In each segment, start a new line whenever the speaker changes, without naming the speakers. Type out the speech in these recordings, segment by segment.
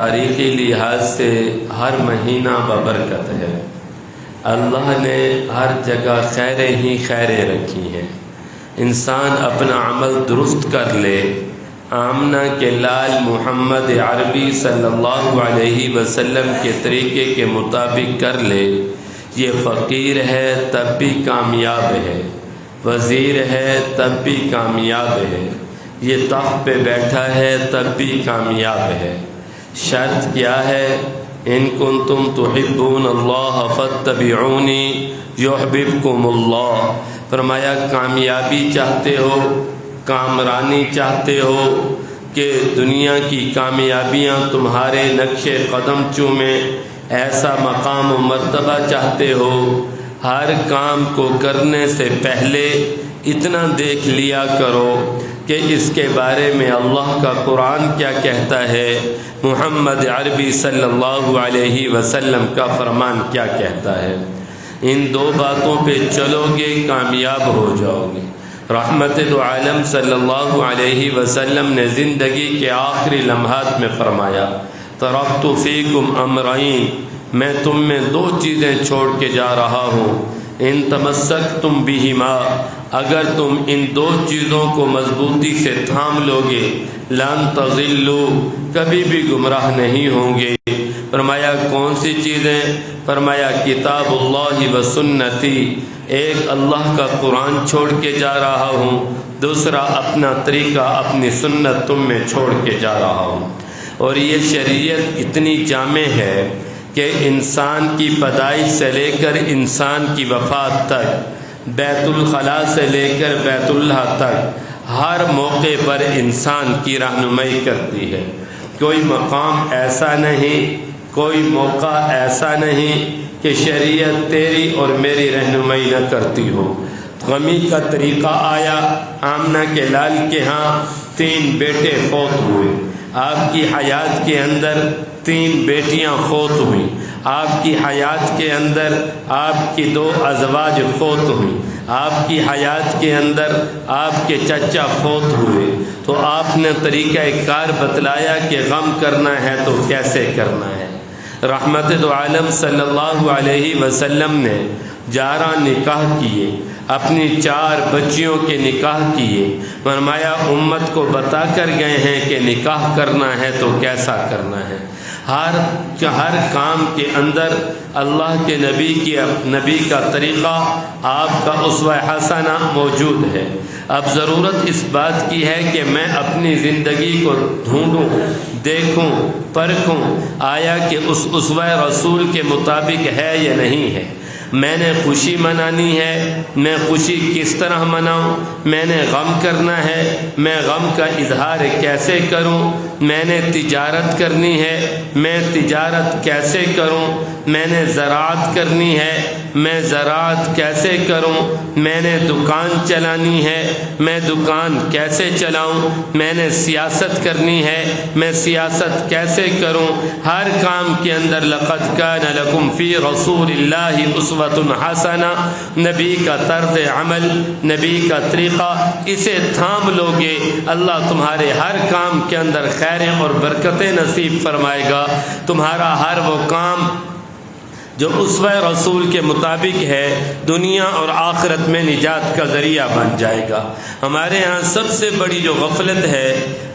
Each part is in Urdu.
تاریخی لحاظ سے ہر مہینہ ببرکت ہے۔ اللہ نے ہر جگہ خیریں ہی خیریں رکھی ہیں۔ انسان اپنا عمل درست کر لے، آمنہ کے لال محمد عربی صلی اللہ علیہ وسلم کے طریقے کے مطابق کر لے، یہ فقیر ہے تب بھی کامیاب ہے، وزیر ہے تب بھی کامیاب ہے، یہ تخت پہ بیٹھا ہے تب بھی کامیاب ہے۔ شرط کیا ہے؟ ان کنتم تحبون اللہ فاتبعونی یحببکم اللہ۔ فرمایا کامیابی چاہتے ہو، کامرانی چاہتے ہو کہ دنیا کی کامیابیاں تمہارے نقش قدم چومیں، ایسا مقام و مرتبہ چاہتے ہو، ہر کام کو کرنے سے پہلے اتنا دیکھ لیا کرو کہ اس کے بارے میں اللہ کا قرآن کیا کہتا ہے، محمد عربی صلی اللہ علیہ وسلم کا فرمان کیا کہتا ہے۔ ان دو باتوں پہ چلو گے کامیاب ہو جاؤ گے۔ رحمت دو عالم صلی اللہ علیہ وسلم نے زندگی کے آخری لمحات میں فرمایا، ترکت فیکم امرین، میں تم میں دو چیزیں چھوڑ کے جا رہا ہوں، ان تمسکتم بہما، اگر تم ان دو چیزوں کو مضبوطی سے تھام لو گے، لن تضلوا، کبھی بھی گمراہ نہیں ہوں گے۔ فرمایا کون سی چیزیں؟ فرمایا کتاب اللہ و سنتی، ایک اللہ کا قرآن چھوڑ کے جا رہا ہوں، دوسرا اپنا طریقہ اپنی سنت تم میں چھوڑ کے جا رہا ہوں۔ اور یہ شریعت اتنی جامع ہے کہ انسان کی پیدائش سے لے کر انسان کی وفات تک، بیت الخلاء سے لے کر بیت اللہ تک، ہر موقع پر انسان کی رہنمائی کرتی ہے۔ کوئی مقام ایسا نہیں، کوئی موقع ایسا نہیں کہ شریعت تیری اور میری رہنمائی نہ کرتی ہو۔ غمی کا طریقہ آیا، آمنہ کے لال کے ہاں 3 بیٹے فوت ہوئے، آپ کی حیات کے اندر 3 بیٹیاں فوت ہوئیں، آپ کی حیات کے اندر آپ کی 2 ازواج فوت ہوئیں، آپ کی حیات کے اندر آپ کے چچا فوت ہوئے، تو آپ نے طریقہ کار بتلایا کہ غم کرنا ہے تو کیسے کرنا ہے۔ رحمت دو عالم صلی اللہ علیہ وسلم نے 11 نکاح کیے، اپنی 4 بچیوں کے نکاح کیے، فرمایا امت کو بتا کر گئے ہیں کہ نکاح کرنا ہے تو کیسا کرنا ہے۔ ہر کام کے اندر اللہ کے نبی کا طریقہ، آپ کا اسوہ حسنہ موجود ہے۔ اب ضرورت اس بات کی ہے کہ میں اپنی زندگی کو ڈھونڈوں، دیکھوں، پرکھوں، آیا کہ اس اسوہ رسول کے مطابق ہے یا نہیں ہے۔ میں نے خوشی منانی ہے، میں خوشی کس طرح مناؤں؟ میں نے غم کرنا ہے، میں غم کا اظہار کیسے کروں؟ میں نے تجارت کرنی ہے، میں تجارت کیسے کروں؟ میں نے زراعت کرنی ہے، میں زراعت کیسے کروں؟ میں نے دکان چلانی ہے، میں دکان کیسے چلاؤں؟ میں نے سیاست کرنی ہے، میں سیاست کیسے کروں؟ ہر کام کے اندر لقد کان لکم فی رسول اللہ اسوۃ حسنہ، نبی کا طرز عمل، نبی کا طریقہ، اسے تھام لو گے، اللہ تمہارے ہر کام کے اندر خیریں اور برکتیں نصیب فرمائے گا۔ تمہارا ہر وہ کام جو اسوہ رسول کے مطابق ہے، دنیا اور آخرت میں نجات کا ذریعہ بن جائے گا۔ ہمارے ہاں سب سے بڑی جو غفلت ہے،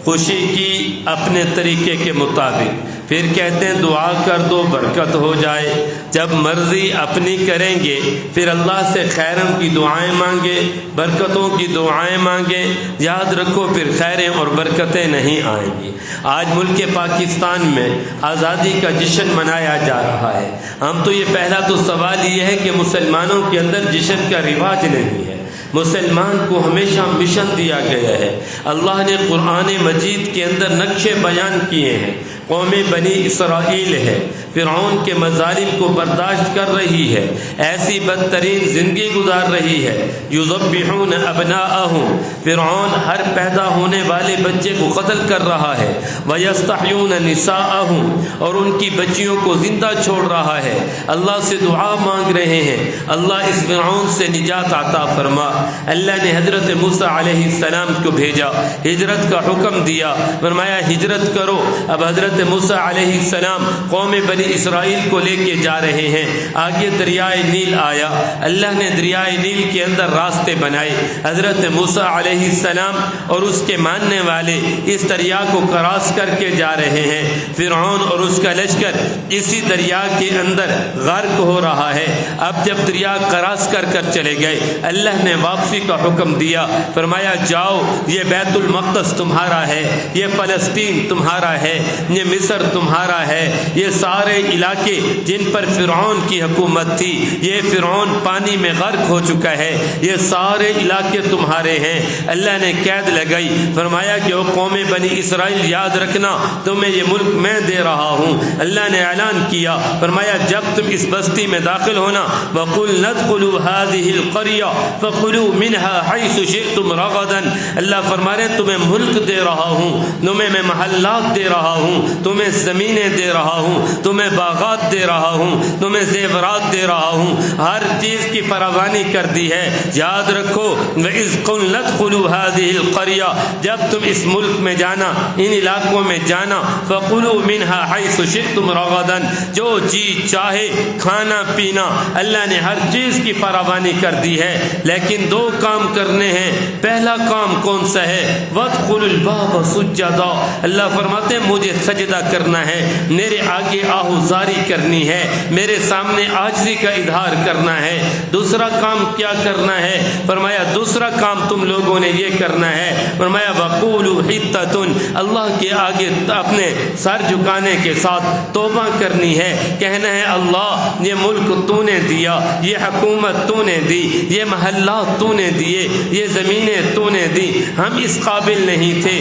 خوشی کی اپنے طریقے کے مطابق، پھر کہتے ہیں دعا کر دو برکت ہو جائے۔ جب مرضی اپنی کریں گے پھر اللہ سے خیروں کی دعائیں مانگے، برکتوں کی دعائیں مانگیں، یاد رکھو پھر خیریں اور برکتیں نہیں آئیں گی۔ آج ملک پاکستان میں آزادی کا جشن منایا جا رہا ہے۔ ہم تو یہ پہلا تو سوال یہ ہے کہ مسلمانوں کے اندر جشن کا رواج نہیں ہے۔ مسلمان کو ہمیشہ مشن دیا گیا ہے۔ اللہ نے قرآن مجید کے اندر نقشے بیان کیے ہیں، قوم بنی اسرائیل ہے، فرعون کے مظالم کو برداشت کر رہی ہے، ایسی بدترین زندگی گزار رہی ہے۔ یذبحون ابناءہم، فرعون ہر پیدا ہونے والے بچے کو قتل کر رہا ہے۔ ویستحیون نساءہم، اور ان کی بچیوں کو زندہ چھوڑ رہا ہے۔ اللہ سے دعا مانگ رہے ہیں، اللہ اس فرعون سے نجات عطا فرما۔ اللہ نے حضرت موسیٰ علیہ السلام کو بھیجا، ہجرت کا حکم دیا، فرمایا ہجرت کرو۔ اب حضرت موسیٰ علیہ السلام قوم بنی اسرائیل کو لے کے جا رہے ہیں۔ آگے دریائے نیل آیا، اللہ نے دریائے نیل کے اندر راستے بنائے۔ حضرت موسیٰ علیہ السلام اور اس کے ماننے والے اس دریا کو کراس کر کے جا رہے ہیں۔ فرعون اور اس کا لشکر اسی دریا کے اندر غرق ہو رہا ہے۔ اب جب دریا کراس کر کر چلے گئے، اللہ نے واپسی کا حکم دیا، فرمایا جاؤ، یہ بیت المقدس تمہارا ہے، یہ فلسطین تمہارا ہے، یہ مصر تمہارا ہے، یہ سارے علاقے جن پر فرعون کی حکومت تھی، یہ فرعون پانی میں غرق ہو چکا ہے، یہ سارے علاقے تمہارے ہیں۔ اللہ نے قید لگائی، فرمایا کہ وہ قوم بنی اسرائیل یاد رکھنا، تمہیں یہ ملک میں دے رہا ہوں۔ اللہ نے اعلان کیا، فرمایا جب تم اس بستی میں داخل ہونا، وَقُلْ نَدْخُلُوا هَذِهِ الْقَرْيَةَ فَكُلُوا مِنْهَا حَيْثُ شِئْتُمْ رَغَدًا، اللہ فرما رہے تمہیں ملک دے رہا ہوں، تمہیں میں محلات دے رہا ہوں، تمہیں زمینیں دے رہا ہوں، تمہیں باغات دے رہا ہوں، تمہیں زیورات دے رہا ہوں، ہر چیز کی فراوانی کر دی ہے۔ یاد رکھو، وَإِذْ قُلْنَا ادْخُلُوا هَذِهِ الْقَرْيَةَ، جب تم اس ملک میں جانا، ان علاقوں میں جانا، فَقُلُوا مِنْهَا حَيْثُ شِئْتُمْ رَغَدًا، جو جی چاہے کھانا پینا، اللہ نے ہر چیز کی فراوانی کر دی ہے۔ لیکن دو کام کرنے ہیں۔ پہلا کام کون سا ہے؟ وَادْخُلُوا الْبَابَ سُجَّدًا، اللہ فرماتے ہیں مجھے سجدہ کرنا ہے، میرے آگے آہوزاری کرنی ہے، میرے سامنے عاجزی کا اظہار کرنا ہے۔ دوسرا کام کیا کرنا ہے؟ فرمایا دوسرا کام تم لوگوں نے یہ کرنا ہے، فرمایا وَقُولُوا حِطَّةٌ، اللہ کے آگے اپنے سر جھکانے کے ساتھ توبہ کرنی ہے، کہنا ہے اللہ یہ ملک تو نے دیا، یہ حکومت تو نے دی، یہ محلات تو نے دیے، یہ زمینیں تو نے دی، ہم اس قابل نہیں تھے،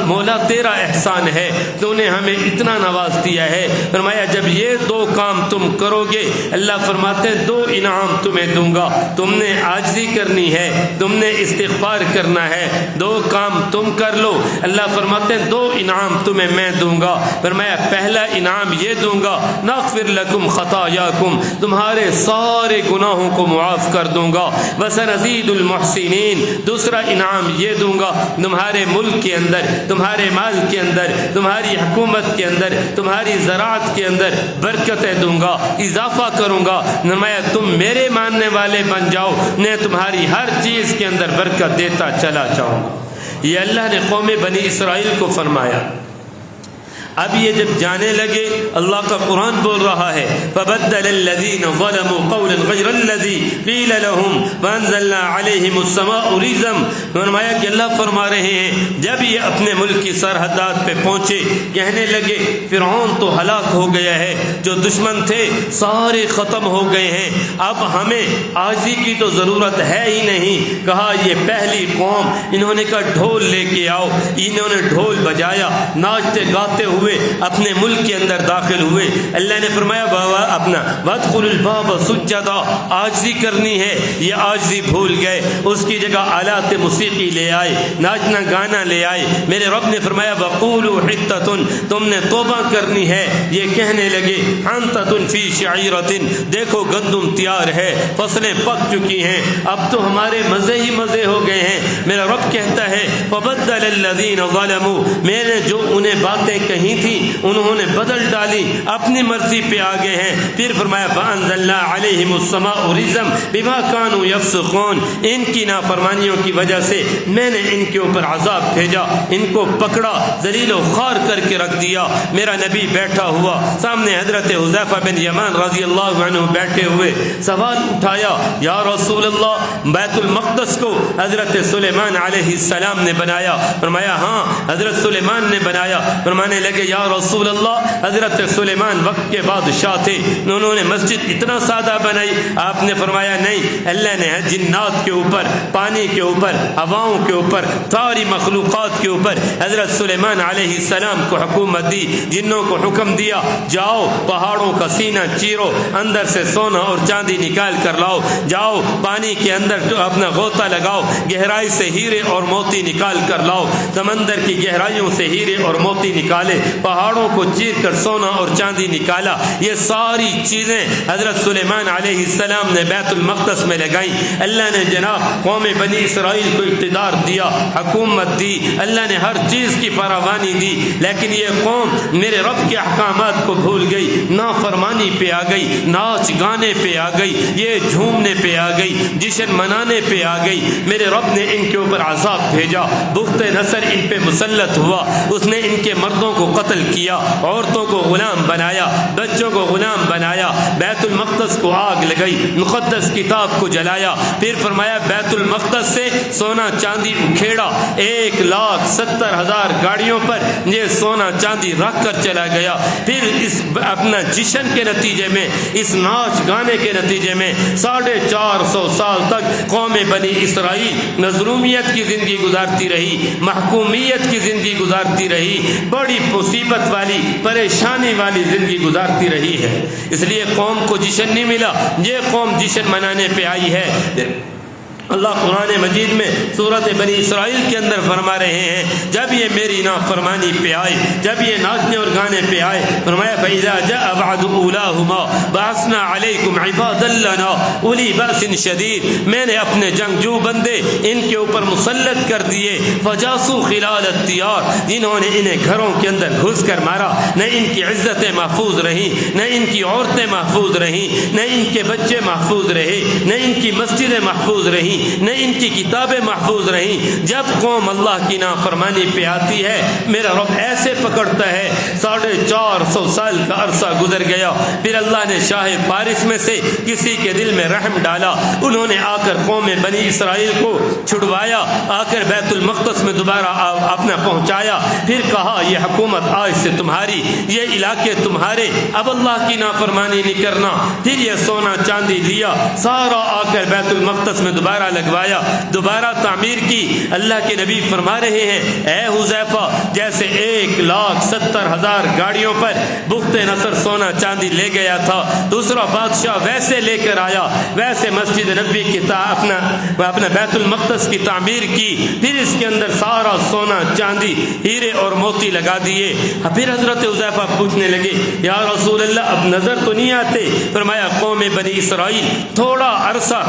مولا تیرا احسان ہے، تو نے ہمیں اتنا نواز دیا ہے۔ فرمایا جب یہ دو کام تم کرو گے، اللہ فرماتے ہیں دو انعام تمہیں دوں گا، تم نے عاجزی کرنی ہے، تم نے استغفار کرنا ہے، دو کام تم کر لو، اللہ فرماتے ہیں دو انعام تمہیں میں دوں گا۔ فرمایا پہلا انعام یہ دوں گا، نغفر لکم خطایاکم، تمہارے سارے گناہوں کو معاف کر دوں گا، وسنزید المحسنین، دوسرا انعام یہ دوں گا، تمہارے ملک کے اندر، تمہارے مال کے اندر، تمہاری حکومت کے اندر، تمہاری زراعت کے اندر برکتیں دوں گا، اضافہ کروں گا، نمایا تم میرے ماننے والے بن جاؤ، میں تمہاری ہر چیز کے اندر برکت دیتا چلا جاؤں گا۔ یہ اللہ نے قوم بنی اسرائیل کو فرمایا۔ اب یہ جب جانے لگے، اللہ کا قرآن بول رہا ہے فَبَدَّلَ الَّذِينَ ظَلَمُوا قَوْلًا غَيْرَ الَّذِي قِيلَ لَهُمْ وَأَنزَلْنَا عَلَيْهِمُ السَّمَاءَ رِزْقًا، فرمایا کہ اللہ فرما رہے ہیں جب یہ اپنے ملک کی سرحدات پہ پہنچے، کہنے لگے فرعون تو ہلاک ہو گیا ہے، جو دشمن تھے سارے ختم ہو گئے ہیں، اب ہمیں عاجزی کی تو ضرورت ہے ہی نہیں۔ کہا یہ پہلی قوم، انہوں نے کہا ڈھول لے کے آؤ، انہوں نے ڈھول بجایا، ناچتے گاتے ہوئے اپنے ملک کے اندر داخل ہوئے۔ اللہ نے فرمایا بابا اپنا وَادْخُلُوا الْبَابَ سُجَّدًا، عاجزی کرنی ہے، یہ عاجزی بھول گئے، اس کی جگہ آلات موسیقی لے آئے، ناچنا گانا لے آئے۔ میرے رب نے فرمایا وَقُولُوا حِطَّةٌ، تم نے توبہ کرنی ہے۔ یہ کہنے لگے حَنطَةٌ فِي شَعِيرَةٍ، دیکھو گندم تیار ہے، فصلیں پک چکی ہیں، اب تو ہمارے مزے ہی مزے ہو گئے ہیں۔ میرا رب کہتا ہے فَبَدَّلَ الَّذِينَ ظَلَمُوا، میں نے جو انہیں باتیں کہیں تھی انہوں نے بدل ڈالی، اپنی مرضی پہ آگے ہیں۔ پھر فرمایا فَأَنزَلْنَا عَلَيْهِمُ السَّمَاءَ رِزْقًا بِمَا كَانُوا يَفْسُقُونَ، ان کی نافرمانیوں کی وجہ سے میں نے ان کے اوپر عذاب بھیجا، ان کو پکڑا، ذلیل و خوار کر کے رکھ دیا۔ میرا نبی بیٹھا ہوا، سامنے حضرت حذیفہ بن یمان رضی اللہ عنہ بیٹھے ہوئے، سوال اٹھایا یا رسول اللہ بیت المقدس کو حضرت سلیمان علیہ السلام نے بنایا؟ فرمایا ہاں حضرت سلیمان نے بنایا۔ فرمانے لگے لگے یا رسول اللہ حضرت سلیمان وقت کے بادشاہ تھے، انہوں نے مسجد اتنا سادہ بنائی؟ آپ نے فرمایا نہیں، اللہ نے جنات کے اوپر، پانی کے اوپر، ہواؤں کے اوپر، ساری مخلوقات کے اوپر حضرت سلیمان علیہ السلام کو حکومت دی۔ جنوں کو حکم دیا جاؤ پہاڑوں کا سینہ چیرو، اندر سے سونا اور چاندی نکال کر لاؤ، جاؤ پانی کے اندر اپنا غوطہ لگاؤ، گہرائی سے ہیرے اور موتی نکال کر لاؤ، سمندر کی گہرائیوں سے ہیرے اور موتی نکالے، پہاڑوں کو چیر کر سونا اور چاندی نکالا۔ یہ ساری چیزیں حضرت سلیمان علیہ السلام نے بیت المقدس میں لگائیں۔ اللہ نے جناب قوم بنی اسرائیل کو اقتدار دیا، حکومت دی، اللہ نے ہر چیز کی فراوانی دی، لیکن یہ قوم میرے رب کے احکامات کو بھول گئی، نافرمانی پہ آ گئی، ناچ گانے پہ آ گئی، یہ جھومنے پہ آ گئی، جشن منانے پہ آ گئی۔ میرے رب نے ان کے اوپر عذاب بھیجا، بخت نصر ان پہ مسلط ہوا، اس نے ان کے مردوں کو قتل کیا، عورتوں کو غلام بنایا، بچوں کو غلام بنایا، بیت المقدس کو آگ لگائی، مقدس کتاب کو جلایا، پھر فرمایا بیت المقدس سے سونا چاندی اکھیڑا، 1,70,000 گاڑیوں پر یہ سونا چاندی رکھ کر چلا گیا۔ پھر اس اپنا جشن کے نتیجے میں، اس ناچ گانے کے نتیجے میں 450 سال تک قوم بنی اسرائیل مظلومیت کی زندگی گزارتی رہی، محکومیت کی زندگی گزارتی رہی، بڑی مصیبت والی، پریشانی والی زندگی گزارتی رہی ہے۔ اس لیے قوم کو جشن نہیں ملا، یہ قوم جشن منانے پہ آئی ہے۔ اللہ قرآن مجید میں سورۃ بنی اسرائیل کے اندر فرما رہے ہیں جب یہ میری نافرمانی پہ آئے، جب یہ ناچنے اور گانے پہ آئے، فرمایا فَإِذَا جَاءَ بَعْدُ أُولَاهُمَا بَعَثْنَا عَلَيْكُمْ عِبَادًا لَّنَا أُولِي بَأْسٍ شَدِيدٍ، میں نے اپنے جنگجو بندے ان کے اوپر مسلط کر دیے، فَجَاسُوا خِلَالَ الدِّيَارِ، جنہوں نے انہیں گھروں کے اندر گھس کر مارا، نہ ان کی عزتیں محفوظ رہیں، نہ ان کی عورتیں محفوظ رہیں، نہ ان کے بچے محفوظ رہے، نہ ان کی مسجدیں محفوظ رہیں، نہ ان کی کتابیں محفوظ رہیں۔ جب قوم اللہ کی نافرمانی پہ آتی ہے میرا رب ایسے پکڑتا ہے، 450 سال کا عرصہ گزر گیا، پھر اللہ نے شاہ فارس میں سے کسی کے دل میں رحم ڈالا، انہوں نے آ کر قوم بنی اسرائیل کو چھڑوایا، آ کر بیت المقدس میں دوبارہ اپنا پہنچایا، پھر کہا یہ حکومت آج سے تمہاری، یہ علاقے تمہارے، اب اللہ کی نافرمانی نہیں کرنا۔ پھر یہ سونا چاندی لیا، سارا آ کر بیت المقدس میں دوبارہ لگوایا، دوبارہ تعمیر کی۔ اللہ کے نبی فرما رہے ہیں اے حذیفہ، جیسے 1,70,000 گاڑیوں پر بخت نصر سونا چاندی لے گیا تھا، دوسرا بادشاہ ویسے لے کر آیا، ویسے مسجد نبی کی اپنا بیت المقدس کی تعمیر کی، پھر اس کے اندر سارا سونا چاندی ہیرے اور موتی لگا دیے۔ پھر حضرت حذیفہ پوچھنے لگے یا رسول اللہ اب نظر تو نہیں آتے؟ فرمایا قوم بنی اسرائیل تھوڑا عرصہ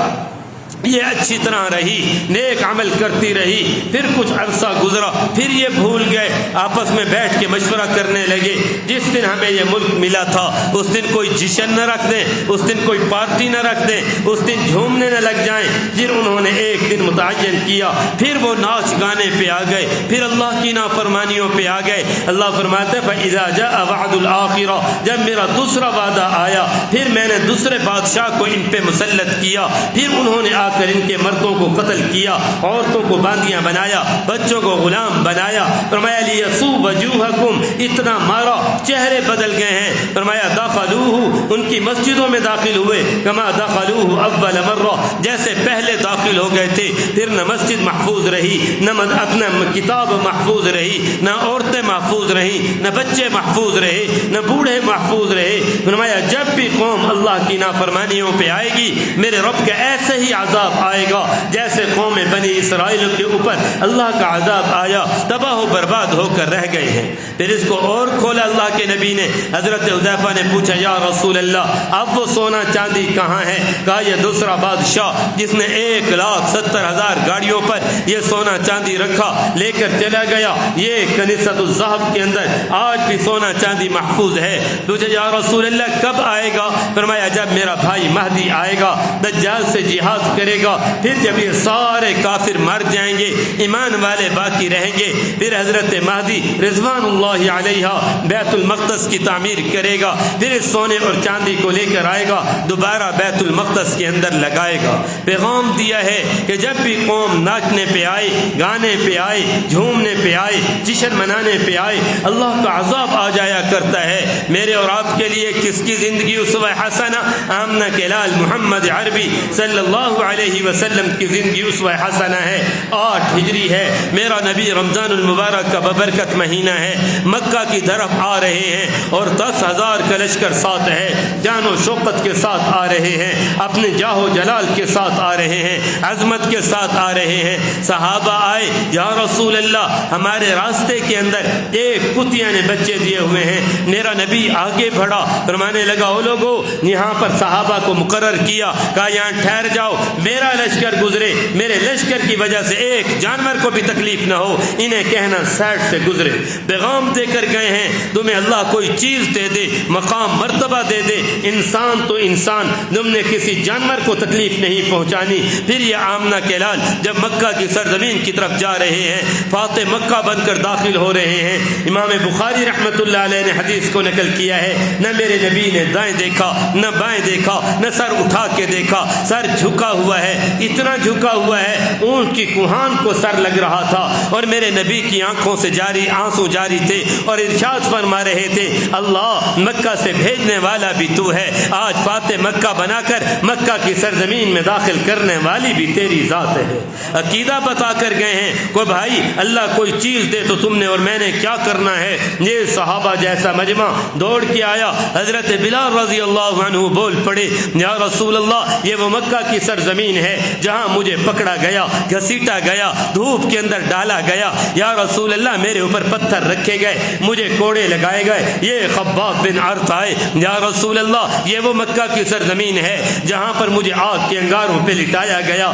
یہ اچھی طرح رہی، نیک عمل کرتی رہی، پھر کچھ عرصہ گزرا، پھر یہ بھول گئے، آپس میں بیٹھ کے مشورہ کرنے لگے جس دن ہمیں یہ ملک ملا تھا اس دن کوئی جشن نہ رکھ دیں، اس دن کوئی پارٹی نہ رکھ دیں، اس دن جھومنے نہ لگ جائیں۔ پھر انہوں نے ایک دن متعین کیا، پھر وہ ناچ گانے پہ آ گئے، پھر اللہ کی نافرمانیوں پہ آ گئے۔ اللہ فرماتے ہیں فَإِذَا جَاءَ وَعْدُ الْآخِرَةِ، جب میرا دوسرا وعدہ آیا، پھر میں نے دوسرے بادشاہ کو ان پہ مسلط کیا، پھر انہوں نے آ کر ان کے مردوں کو قتل کیا، عورتوں کو باندیاں بنایا، بچوں کو غلام بنایا۔ فرمایا لیسو وجوہکم، اتنا مارا چہرے بدل گئے ہیں۔ فرمایا دخلوہ، ان کی مسجدوں میں داخل ہوئے، کما دخلوہ اول مرہ، جیسے پہلے داخل ہو گئے تھے، پھر نہ مسجد محفوظ رہی، نہ اپنا کتاب محفوظ رہی، نہ عورتیں محفوظ رہیں، نہ بچے محفوظ رہے، نہ بوڑھے محفوظ رہے۔ فرمایا جب بھی قوم اللہ کی نافرمانیوں پہ آئے گی میرے رب کا ایسے ہی عذاب آئے گا جیسے قوم بنی اسرائیل کے اوپر اللہ کا عذاب آیا، تباہ و برباد ہو کر رہ گئے ہیں۔ پھر اس کو اور کھولا اللہ کے نبی نے، حضرت حذیفہ نے پوچھا یا رسول اللہ اب وہ سونا چاندی کہاں ہے؟ کہا یہ دوسرا بادشاہ جس نے 1,70,000 گاڑیوں پر یہ سونا چاندی رکھا لے کر چلا گیا، یہ کنیسۃ الذہب کے اندر آج بھی سونا چاندی محفوظ ہے۔ پوچھا یا رسول اللہ کب آئے گا؟ فرمایا جب میرا بھائی مہدی آئے گا، دجال سے جہاد کرے گا. پھر جب یہ سارے کافر مر جائیں گے ایمان والے باقی رہیں گے. پھر حضرت مہدی رضوان اللہ علیہ بیت المقدس کی تعمیر کرے گا. پھر اس سونے اور چاندی کو لے کر آئے گا, دوبارہ بیت المقدس کے اندر لگائے گا. پیغام دیا ہے کہ جب بھی قوم ناچنے پہ آئے, گانے پہ آئے, جھومنے پہ آئے, جشن منانے پہ آئے, اللہ کا عذاب آ جایا کرتا ہے. میرے اور آپ کے لیے کس کی زندگی اسوہ حسنہ؟ آمنہ کے لال محمد عربی صلی اللہ علیہ وسلم کی زندگی اسوہ حسنہ ہے. 8 ہجری ہے, میرا نبی رمضان المبارک کا ببرکت مہینہ ہے, مکہ کی طرف آ رہے ہیں اور 10,000 کا لشکر ساتھ ہے, جان و شوقت کے ساتھ آ رہے ہیں, اپنے جاہ و جلال کے ساتھ آ رہے ہیں, عظمت کے ساتھ آ رہے ہیں. صحابہ آئے, یا رسول اللہ ہمارے راستے کے اندر ایک کتیا نے بچے دیے ہوئے ہیں. میرا نبی آگے بڑھا, فرمانے لگا او لوگو, یہاں پر صحابہ کو مقرر کیا, کہا یہاں ٹھہر جاؤ, میرا لشکر گزرے, میرے لشکر کی وجہ سے ایک جانور کو بھی تکلیف نہ ہو, انہیں کہنا سائڈ سے گزرے. پیغام دے کر گئے ہیں, تمہیں اللہ کوئی چیز دے دے, مقام مرتبہ دے دے, انسان تو انسان, تم نے کسی جانور کو تکلیف نہیں پہنچانی. پھر یہ آمنہ کے لال جب مکہ کی سرزمین کی طرف جا رہے ہیں, فاتح مکہ بن کر داخل ہو رہے ہیں. امام بخاری رحمۃ اللہ علیہ نے حدیث کو نقل کیا ہے, نہ میرے نبی نے دائیں دیکھا, نہ بائیں دیکھا, نہ سر اٹھا کے دیکھا, سر جھکا ہوا ہے, اتنا جھکا ہوا ہے اونٹ کی کوہان کو سر لگ رہا تھا. اور میرے نبی کی آنکھوں سے جاری آنسو جاری تھے اور ارشاد فرما رہے تھے, اللہ مکہ سے بھیجنے والا بھی تو ہے, آج فاتح مکہ بنا کر مکہ کی سرزمین میں داخل کرنے والی بھی تیری ذات ہے. عقیدہ بتا کر گئے ہیں کہ بھائی اللہ کوئی چیز دے تو تم نے اور میں نے کیا کرنا ہے. یہ صحابہ جیسا مجمع دوڑ کے آیا. حضرت بلال رضی اللہ عنہ بول پڑے, یا رسول اللہ یہ وہ مکہ کی سرزمین ہے جہاں مجھے پکڑا گیا, گھسیٹا گیا, دھوپ کے اندر ڈالا گیا. یا رسول اللہ میرے اوپر پتھر رکھے گئے, مجھے کوڑے لگائے گئے. یہ خباب بن عرط آئے, یا رسول اللہ یہ وہ مکہ کی سرزمین ہے جہاں پر مجھے آگ کے انگاروں پہ لٹایا گیا,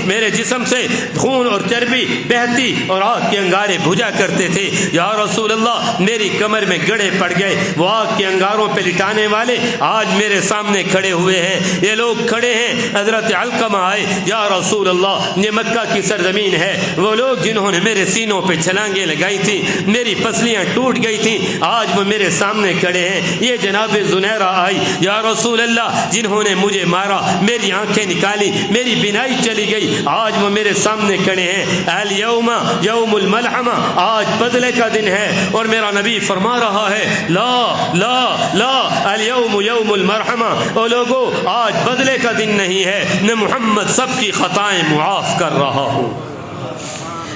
میرے جسم سے خون اور چربی بہتی اور آگ کے انگارے بھجا کرتے تھے. یا رسول اللہ میری کمر میں گڑھے پڑ گئے, وہ آگ کے انگاروں پہ لٹانے والے آج میرے سامنے کھڑے ہوئے ہیں. یہ لوگ کھڑے ہیں. حضرت علقمہ آئے, یا رسول اللہ یہ مکہ کی سرزمین ہے, وہ لوگ جنہوں نے میرے سینوں پہ چھلانگیں لگائی تھی, میری پسلیاں ٹوٹ گئی تھیں, آج وہ میرے سامنے کھڑے ہیں. یہ جناب زنیرہ آئی, یا رسول اللہ جنہوں نے مجھے مارا, میری آنکھیں نکالی, میری بینائی چلی گئی, آج وہ میرے سامنے کھڑے ہیں. الیوم یوم الملحمہ, آج بدلے کا دن ہے. اور میرا نبی فرما رہا ہے, لا لا لا الیوم یوم المرحمہ, او لوگو آج بدلے کا دن نہیں ہے, میں محمد سب کی خطائیں معاف کر رہا ہوں.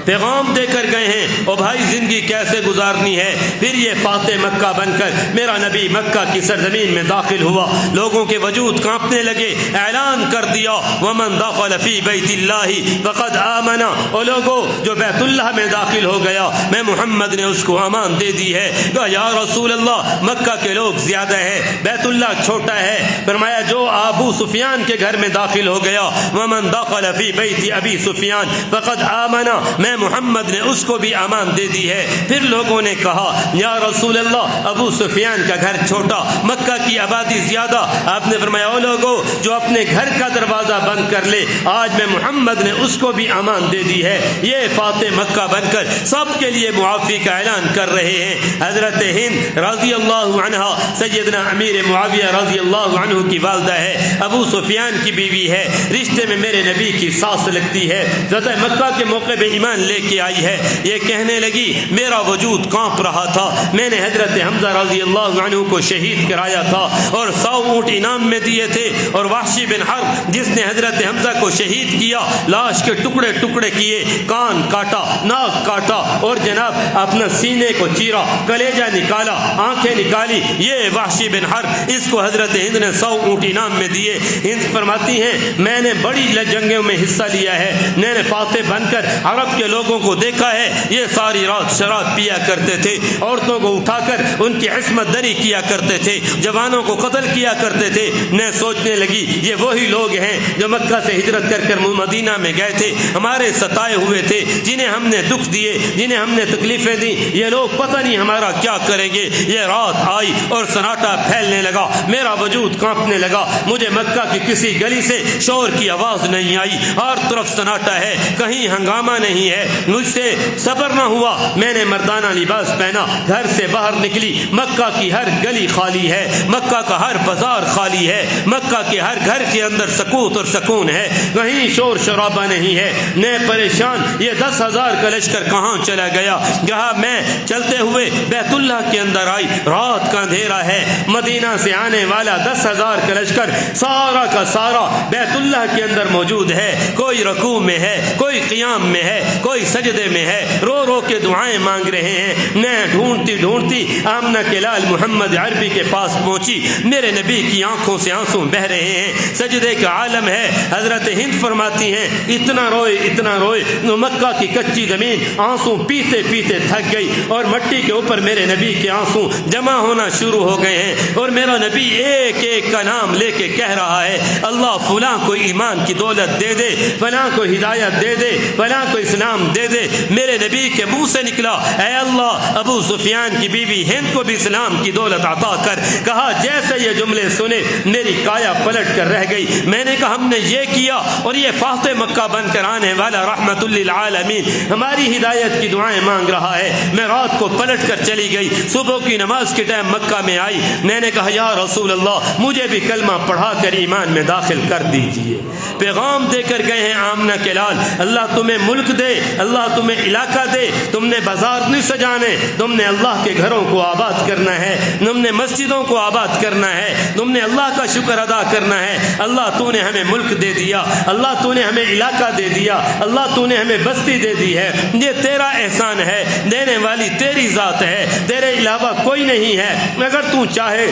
پیغام دے کر گئے ہیں او بھائی زندگی کیسے گزارنی ہے. پھر یہ فاتح مکہ بن کر میرا نبی مکہ کی سرزمین میں داخل ہوا, لوگوں کے وجود کانپنے لگے, اعلان کر دیا ومن دخل فی بیت اللہ فقد آمن, او لوگوں جو بیت اللہ میں داخل ہو گیا میں محمد نے اس کو امان دے دی ہے. کہا یا رسول اللہ مکہ کے لوگ زیادہ ہیں, بیت اللہ چھوٹا ہے. فرمایا جو ابو سفیان کے گھر میں داخل ہو گیا ومن دخل فی بیت ابی سفیان فقد آمن, میں محمد نے اس کو بھی امان دے دی ہے. پھر لوگوں نے کہا یا رسول اللہ ابو سفیان کا گھر چھوٹا, مکہ کی آبادی زیادہ. آپ نے فرمایا او لوگوں جو اپنے گھر کا دروازہ بند کر لے, آج میں محمد نے اس کو بھی امان دے دی ہے. یہ فاتح مکہ بن کر سب کے لیے معافی کا اعلان کر رہے ہیں. حضرت ہند رضی اللہ عنہ سیدنا امیر معاویہ رضی اللہ عنہ کی والدہ ہے, ابو سفیان کی بیوی ہے, رشتے میں میرے نبی کی ساس لگتی ہے. فتح مکہ کے موقع پہ ایمان لے کے آئی ہے. یہ کہنے لگی میرا وجود کانپ رہا تھا, میں نے حضرت حمزہ رضی اللہ عنہ کو شہید کرایا تھا اور 100 اونٹ انعام میں دیے تھے, اور وحشی بن حرب جس نے حضرت حمزہ کو شہید کیا لاش کے ٹکڑے ٹکڑے کیے, کان کاٹا, ناک کاٹا اور جناب اپنا سینے کو چیرا, کلیجہ نکالا, آنکھیں نکالی. یہ وحشی بن حرب, اس کو حضرت ہند نے 100 اونٹ انعام میں دیے. ہند فرماتی ہیں میں نے بڑی جنگوں میں حصہ لیا ہے, میں نے فاتح بن کر عرب کے لوگوں کو دیکھا ہے یہ ساری رات شراب پیا کرتے تھے، عورتوں کو اٹھا کر ان کی عصمت دری کیا کرتے تھے، جوانوں کو قتل کیا کرتے تھے۔ میں سوچنے لگی یہ وہی لوگ ہیں جو مکہ سے ہجرت کر مدینہ میں گئے تھے، ہمارے ستائے ہوئے تھے، جنہیں ہم نے دکھ دیے، جنہیں ہم نے تکلیفیں دی، یہ لوگ پتہ نہیں ہمارا کیا کریں گے۔ یہ رات آئی اور سناٹا پھیلنے لگا، میرا وجود کانپنے لگا۔ مجھے مکہ کی کسی گلی سے شور کی آواز نہیں آئی، ہر طرف سناٹا ہے، کہیں ہنگامہ نہیں ہے۔ مجھ سے صبر نہ ہوا، میں نے مردانہ لباس پہنا، گھر سے باہر نکلی۔ مکہ کی ہر گلی خالی ہے، مکہ کا ہر بازار خالی ہے، مکہ کے ہر گھر کے اندر سکوت اور سکون ہے، کہیں شور شرابہ نہیں ہے۔ میں پریشان، یہ 10,000 کا لشکر کہاں چلا گیا؟ جہاں میں چلتے ہوئے بیت اللہ کے اندر آئی، رات کا اندھیرا ہے، مدینہ سے آنے والا 10,000 کا لشکر سارا کا سارا بیت اللہ کے اندر موجود ہے۔ کوئی رکوع میں ہے، کوئی قیام میں ہے، کوئی سجدے میں ہے، رو رو کے دعائیں مانگ رہے ہیں۔ میں ڈھونڈتی ڈھونڈتی آمنہ کے لال محمد عربی کے پاس پہنچی، میرے نبی کی آنکھوں سے آنسو بہہ رہے ہیں، سجدے کا عالم ہے۔ حضرت ہند فرماتی ہیں اتنا روئے مکہ کی کچی زمین آنسو پیتے پیتے تھک گئی، اور مٹی کے اوپر میرے نبی کے آنسو جمع ہونا شروع ہو گئے ہیں، اور میرا نبی ایک ایک کا نام لے کے کہہ رہا ہے اللہ فلاں کو ایمان کی دولت دے دے، فلاں کو ہدایت دے دے، فلاں کو اسلام دے دے۔ میرے نبی کے منہ سے نکلا اے اللہ ابو سفیان کی بیوی ہند کو بھی اسلام کی دولت عطا کر۔ کہا جیسے یہ جملے سنے میری کایا پلٹ کر رہ گئی۔ میں نے کہا ہم نے یہ کیا اور یہ فاتح مکہ بن کر آنے والا رحمت للعالمین ہماری ہدایت کی دعائیں مانگ رہا ہے۔ میں رات کو پلٹ کر چلی گئی، صبح کی نماز کے ٹائم مکہ میں آئی، میں نے کہا یا رسول اللہ مجھے بھی کلمہ پڑھا کر ایمان میں داخل کر دیجئے۔ پیغام دے کر گئے ہیں آمنہ کے لال، اللہ تمہیں ملک دے، اللہ تمہیں علاقہ دے، تم نے بازار نہیں سجانے، تم نے اللہ کے گھروں کو آباد کرنا ہے، تم نے مسجدوں کو آباد کرنا ہے، تم نے اللہ کا شکر ادا کرنا ہے۔ اللہ تو نے ہمیں ملک دے دیا، اللہ تو نے ہمیں علاقہ دے دیا، اللہ تو نے ہمیں بستی دے دی ہے، یہ تیرا احسان ہے، دینے والی تیری ذات ہے، تیرے علاوہ کوئی نہیں ہے۔ اگر تو چاہے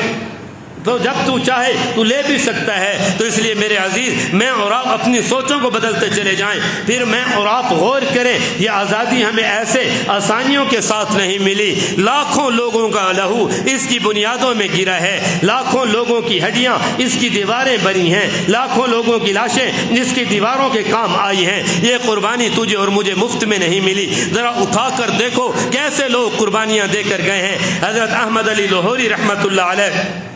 تو جب تو چاہے تو لے بھی سکتا ہے۔ تو اس لیے میرے عزیز میں اور آپ اپنی سوچوں کو بدلتے چلے جائیں، پھر میں اور آپ غور کریں یہ آزادی ہمیں ایسے آسانیوں کے ساتھ نہیں ملی۔ لاکھوں لوگوں کا لہو اس کی بنیادوں میں گرا ہے، لاکھوں لوگوں کی ہڈیاں اس کی دیواریں بنی ہیں، لاکھوں لوگوں کی لاشیں جس کی دیواروں کے کام آئی ہیں۔ یہ قربانی تجھے اور مجھے مفت میں نہیں ملی، ذرا اٹھا کر دیکھو کیسے لوگ قربانیاں دے کر گئے ہیں۔ حضرت احمد علی لاہوری رحمۃ اللہ علیہ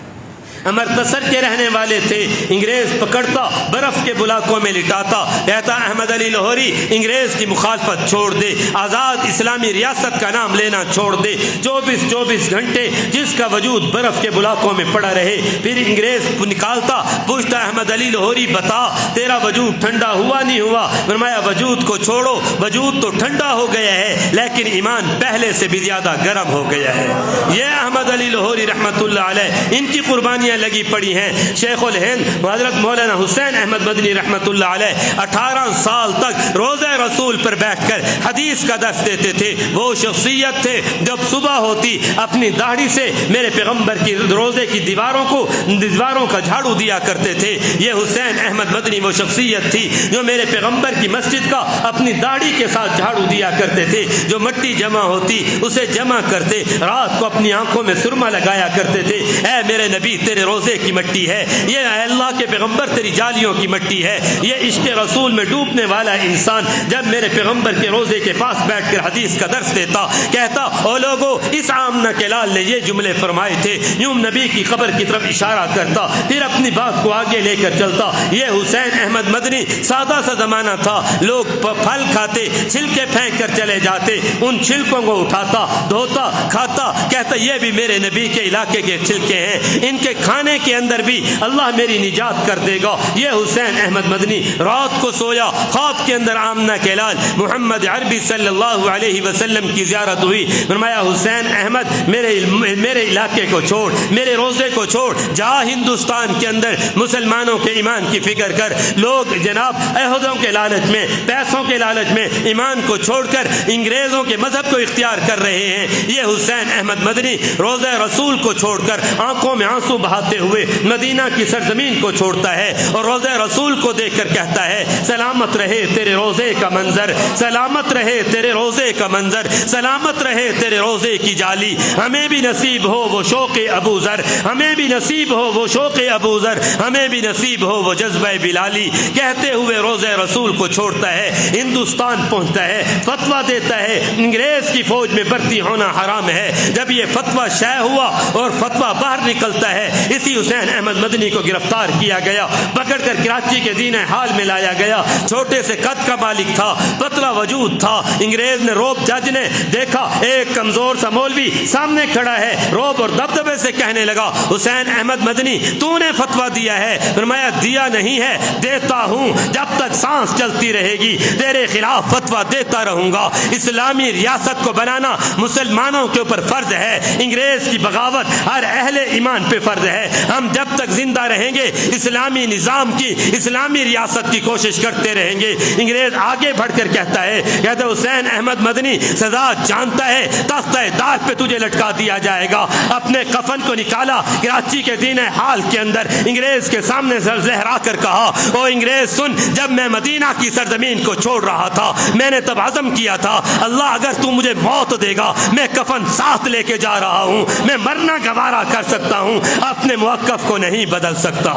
امرتسر کے رہنے والے تھے، انگریز پکڑتا برف کے بلاکوں میں لٹاتا، کہتا احمد علی لاہوری انگریز کی مخالفت چھوڑ دے، آزاد اسلامی ریاست کا نام لینا چھوڑ دے، 24 گھنٹے جس کا وجود برف کے بلاکوں میں پڑا رہے۔ پھر انگریز نکالتا، پوچھتا احمد علی لاہوری بتا تیرا وجود ٹھنڈا ہوا نہیں ہوا؟ فرمایا وجود کو چھوڑو، وجود تو ٹھنڈا ہو گیا ہے لیکن ایمان پہلے سے بھی زیادہ گرم ہو گیا ہے۔ یہ احمد علی لاہوری رحمۃ اللہ علیہ ان کی قربانیاں لگی پڑی ہیں۔ شیخ الہند حضرت مولانا حسین احمد مدنی رحمۃ اللہ علیہ 18 سال تک روضہ رسول پر بیٹھ کر حدیث کا درس دیتے تھے۔ وہ شخصیت تھے جب صبح ہوتی اپنی داڑھی سے میرے پیغمبر کی روضے کی دیواروں کا جھاڑو دیا کرتے تھے۔ یہ حسین احمد مدنی وہ شخصیت تھی جو میرے پیغمبر کی مسجد کا اپنی داڑھی کے ساتھ جھاڑو دیا کرتے تھے۔ جو مٹی جمع ہوتی اسے جمع کرتے، رات کو اپنی آنکھوں میں سرما لگایا کرتے تھے۔ اے میرے نبی تیرے روزے کی مٹی ہے، یہ اللہ کے پیغمبر تیری جالیوں کی مٹی ہے۔ یہ عشق رسول میں ڈوبنے والا انسان جب میرے پیغمبر کے روزے کے پاس بیٹھ کر حدیث کا درس دیتا، کہتا او لوگو اس آمنہ کے لال نے یہ جملے فرمائے تھے، یوں نبی کی قبر کی طرف اشارہ کرتا، پھر اپنی بات کو آگے لے کر چلتا۔ یہ حسین احمد مدنی سادہ سا زمانہ تھا، لوگ پھل کھاتے چھلکے پھینک کر چلے جاتے، ان چھلکوں کو اٹھاتا دھوتا کھاتا، کہتا یہ بھی میرے نبی کے علاقے کے چھلکے ہیں، ان کے کھانے کے اندر بھی اللہ میری نجات کر دے گا۔ یہ حسین احمد مدنی رات کو سویا، خواب کے اندر آمنہ کے لال محمد عربی صلی اللہ علیہ وسلم کی زیارت ہوئی۔ فرمایا حسین احمد میرے علاقے کو چھوڑ، میرے روزے کو چھوڑ، جا ہندوستان کے اندر مسلمانوں کے ایمان کی فکر کر۔ لوگ جناب عہدوں کے لالچ میں، پیسوں کے لالچ میں ایمان کو چھوڑ کر انگریزوں کے مذہب کو اختیار کر رہے ہیں۔ یہ حسین احمد مدنی روزہ رسول کو چھوڑ کر آنکھوں میں آنسو بہاتا بہاتے ہوئے مدینہ کی سرزمین کو چھوڑتا ہے اور روضہ رسول کو دیکھ کر کہتا ہے سلامت رہے تیرے روزے کا منظر، سلامت رہے تیرے روزے کا منظر، سلامت رہے تیرے روزے کی جالی۔ ہمیں بھی نصیب ہو وہ شوق ابو ذر، ہمیں بھی نصیب ہو وہ شوق ابو ذر، ہمیں بھی نصیب ہو وہ جذبہ بلالی۔ کہتے ہوئے روزہ رسول کو چھوڑتا ہے، ہندوستان پہنچتا ہے، فتویٰ دیتا ہے انگریز کی فوج میں بھرتی ہونا حرام ہے۔ جب یہ فتویٰ شائع ہوا اور فتویٰ باہر نکلتا ہے، اسی حسین احمد مدنی کو گرفتار کیا گیا، پکڑ کر کراچی کے دین حال میں لایا گیا۔ چھوٹے سے قد کا مالک تھا، پتلا وجود تھا۔ انگریز نے روب جج نے دیکھا ایک کمزور سا مولوی سامنے کھڑا ہے، روب اور دبدبے سے کہنے لگا حسین احمد مدنی تو نے فتویٰ دیا ہے؟ فرمایا دیا نہیں ہے، دیتا ہوں، جب تک سانس چلتی رہے گی تیرے خلاف فتویٰ دیتا رہوں گا۔ اسلامی ریاست کو بنانا مسلمانوں کے اوپر فرض ہے، انگریز کی بغاوت ہر اہل ایمان پہ فرض ہے۔ ہم جب تک زندہ رہیں گے اسلامی نظام کی، اسلامی ریاست کی کوشش کرتے رہیں گے۔ انگریز آگے بڑھ کر کہتا ہے حسین احمد مدنی سزا جانتا ہے، تختہ دار پہ تجھے لٹکا دیا جائے گا۔ اپنے کفن کو نکالا، کراچی کے دین حال کے اندر انگریز کے سامنے لہرا کر کہا او انگریز سن، جب میں مدینہ کی سرزمین کو چھوڑ رہا تھا میں نے تب عزم کیا تھا اللہ اگر تو مجھے موت دے گا میں کفن ساتھ لے کے جا رہا ہوں، میں مرنا گوارا کر سکتا ہوں، اپنے موقف کو نہیں بدل سکتا۔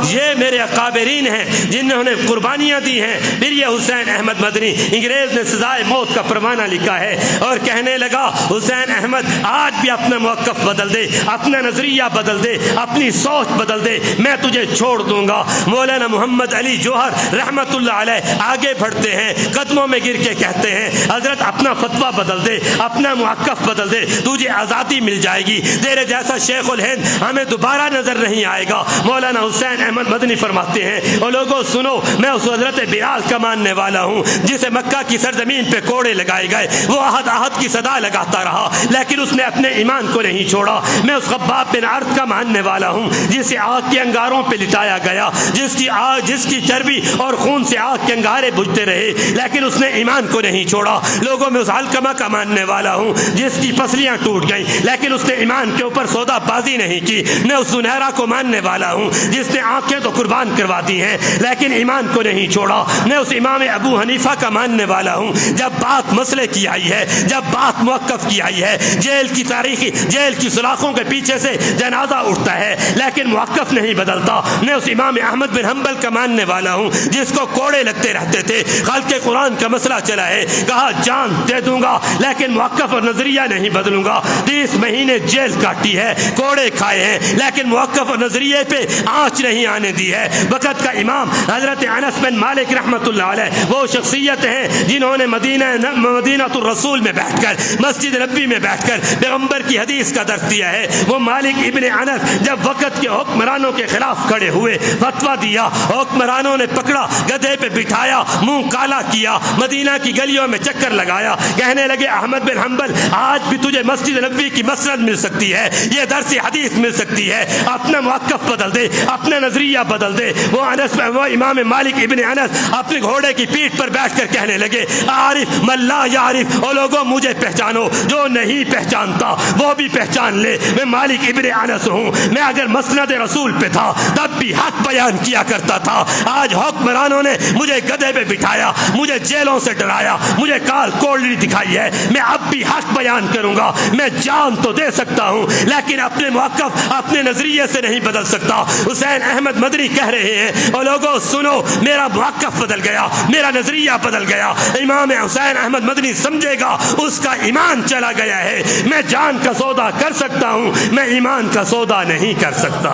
یہ میرے اکابرین ہیں جنہوں نے قربانیاں دی ہیں۔ پھر یہ حسین احمد مدنی انگریز نے سزائے موت کا پروانہ لکھا ہے اور کہنے لگا حسین احمد آج بھی اپنا موقف بدل دے، اپنا نظریہ بدل دے، اپنی سوچ بدل دے، میں تجھے چھوڑ دوں گا۔ مولانا محمد علی جوہر رحمت اللہ علیہ آگے بڑھتے ہیں، قدموں میں گر کے کہتے ہیں حضرت اپنا فتویٰ بدل دے، اپنا موقف بدل دے، تجھے آزادی مل جائے گی، تیرے جیسا شیخ الہند ہمیں دوبارہ نظر نہیں آئے گا۔ مولانا حسین احمد مدنی فرماتے ہیں اور لوگوں سنو، میں اس حضرت بلال کا ماننے والا ہوں جسے مکہ کی سرزمین پہ کوڑے لگائے گئے، وہ احد احد کی صدا لگاتا رہا لیکن اس نے اپنے ایمان کو نہیں چھوڑا۔ میں اس خباب بن عرد کا ماننے والا ہوں جسے آگ کے انگاروں پہ لٹایا گیا، جس کی چربی اور خون سے آگ کے انگارے بجھتے رہے لیکن اس نے ایمان کو نہیں چھوڑا۔ لوگوں میں اس علقمہ کا ماننے والا ہوں جس کی پسلیاں ٹوٹ گئیں لیکن اس نے ایمان کے اوپر سودا بازی نہیں کی۔ میں اس زنیرہ کو ماننے والا ہوں جس نے آنکھیں تو قربان کروا دی ہیں لیکن ایمان کو نہیں چھوڑا۔ میں اس امام ابو حنیفہ کا ماننے والا ہوں جب بات مسئلے کی آئی ہے، جب بات موقف کی آئی ہے، جیل کی سلاخوں کے پیچھے سے جنازہ اٹھتا ہے لیکن موقف نہیں بدلتا۔ میں اس امام احمد بن حنبل کا ماننے والا ہوں جس کو کوڑے لگتے رہتے تھے، خلق قرآن کا مسئلہ چلا ہے، کہا جان دے دوں گا لیکن موقف اور نظریہ نہیں بدلوں گا۔ 30 مہینے جیل کاٹی ہے، کوڑے کھائے ہیں لیکن موقف اور نظریے پہ آنچ نہیں آنے دی ہے۔ وقت کا امام حضرت انس بن مالک رحمت اللہ علیہ وہ شخصیت ہیں جنہوں نے مدینہ الرسول میں بیٹھ کر، مسجد نبی میں بیٹھ کر پیغمبر کی حدیث کا درس دیا ہے۔ وہ مالک ابن انس جب وقت کے حکمرانوں کے خلاف کھڑے ہوئے، فتویٰ دیا، حکمرانوں نے پکڑا، گدھے پہ بٹھایا، منہ کالا کیا، مدینہ کی گلیوں میں چکر لگایا، کہنے لگے احمد بن حنبل آج بھی تجھے مسجد نبی کی مسند مل سکتی ہے، یہ درس حدیث مل سکتی ہے، اپنا موقف بدل دے، اپنا نظریہ بدل دے۔ وہ امام مالک ابن انس اپنے گھوڑے کی پیٹھ پر بیٹھ کر کہنے لگے عارف من لا یعرف، اور لوگوں مجھے پہچانو، جو نہیں پہچانتا وہ بھی پہچان لے، میں مالک ابن انس ہوں۔ میں اگر مسند رسول پہ تھا تب بھی حق بیان کیا کرتا تھا، آج حکمرانوں نے مجھے گدھے پہ بٹھایا، مجھے جیلوں سے ڈرایا، مجھے کال کوڑلی دکھائی ہے، میں اب بھی حق بیان کروں گا۔ میں جان تو دے سکتا ہوں لیکن اپنے موقف اپنے نظریے سے نہیں بدل سکتا۔ حسین احمد مدنی کہہ رہے ہیں اور لوگوں سنو، میرا موقف بدل گیا، میرا نظریہ بدل گیا، امام حسین احمد مدنی سمجھے گا اس کا ایمان چلا گیا ہے۔ میں جان کا سودا کر سکتا ہوں، میں ایمان کا سودا نہیں کر سکتا۔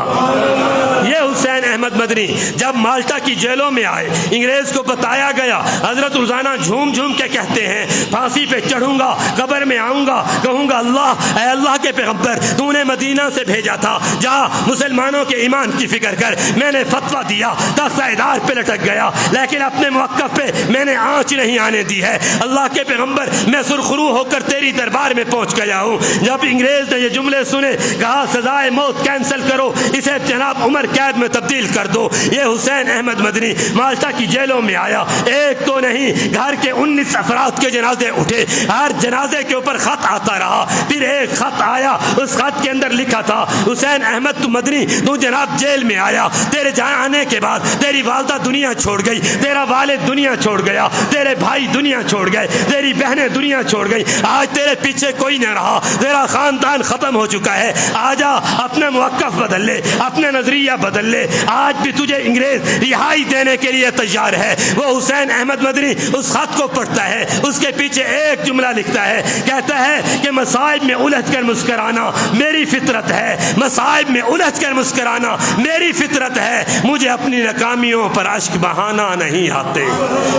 یہ حسین احمد مدنی جب مالٹا کی جیلوں میں آئے، انگریز کو بتایا گیا، حضرت روزانہ جھوم جھوم کے کہتے ہیں پھانسی پہ چڑھوں گا، قبر میں آؤں گا، کہوں گا اللہ اے اللہ کے پیغمبر تو نے مدینہ سے بھیجا تھا، جا مسلمانوں کے ایمان کی فکر کر۔ میں نے فتویٰ دیا، تختہ دار پہ لٹک گیا لیکن اپنے موقف پہ میں نے آنچ نہیں آنے دی ہے۔ اللہ کے پیغمبر میں سرخرو ہو کر تیری دربار میں پہنچ گیا ہوں۔ جب انگریز نے یہ جملے سنے کہا سزائے موت کینسل کرو، اسے جناب عمر قید میں تبدیل کر دو۔ یہ حسین احمد مدنی مالٹا کی جیلوں میں آیا، ایک تو نہیں گھر کے 19 افراد کے جنازے اٹھے، ہر جنازے کے اوپر خط آتا رہا، پھر ایک خط آیا، اس خط کے اندر لکھا تھا حسین
احمد مدنی تو جناب جیل میں آیا، تیرے آنے کے بعد تیری والدہ دنیا چھوڑ گئی، تیرا والد دنیا چھوڑ گیا، تیرے بھائی دنیا چھوڑ گئے، تیری بہنیں دنیا چھوڑ گئی، آج تیرے پیچھے کوئی نہ رہا، تیرا خاندان ختم ہو چکا ہے، آجا اپنا موقف بدل لے، اپنا نظریہ بدل لے، آج بھی تجھے انگریز رہائی دینے کے لیے تیار ہے۔ وہ حسین احمد مدنی اس خط کو پڑھتا ہے، اس کے پیچھے ایک جملہ لکھتا ہے، کہتا ہے کہ مصائب میں الجھ کر مسکرانا میری فطرت ہے، مصائب میں الجھ کر مسکرانا میری فطرت ہے، مجھے اپنی ناکامیوں پر اشک بہانا نہیں آتے۔